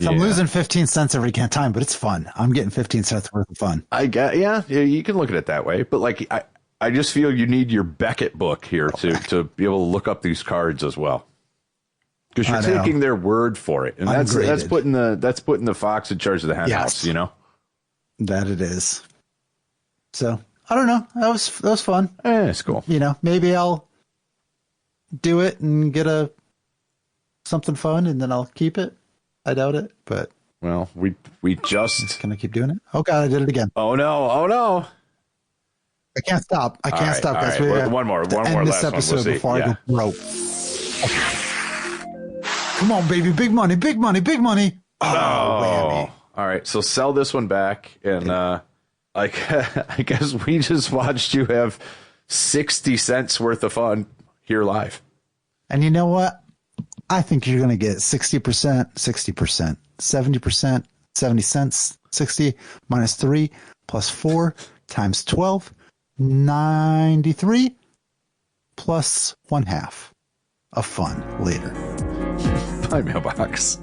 So I'm losing 15 cents every time, but it's fun. I'm getting 15 cents worth of fun. I get, you can look at it that way. But like, I just feel you need your Beckett book here to be able to look up these cards as well. Because you're taking their word for it, and that's putting the fox in charge of the hen house. That it is. So I don't know. That was fun. It's cool. Maybe I'll do it and get something fun, and then I'll keep it. I doubt it, but we just can I keep doing it? Oh God, I did it again. Oh no! I can't stop. I can't stop, guys. Right. One more. End this episode before I go broke. Okay. Come on, baby. Big money, big money, big money. Oh, whammy. All right. So sell this one back. And I guess we just watched you have 60 cents worth of fun here live. And you know what? I think you're going to get 60%, 60%, 70%, 70 cents, 60 minus 3 plus 4 times 12, 93 plus 1/2 of fun later. My mailbox.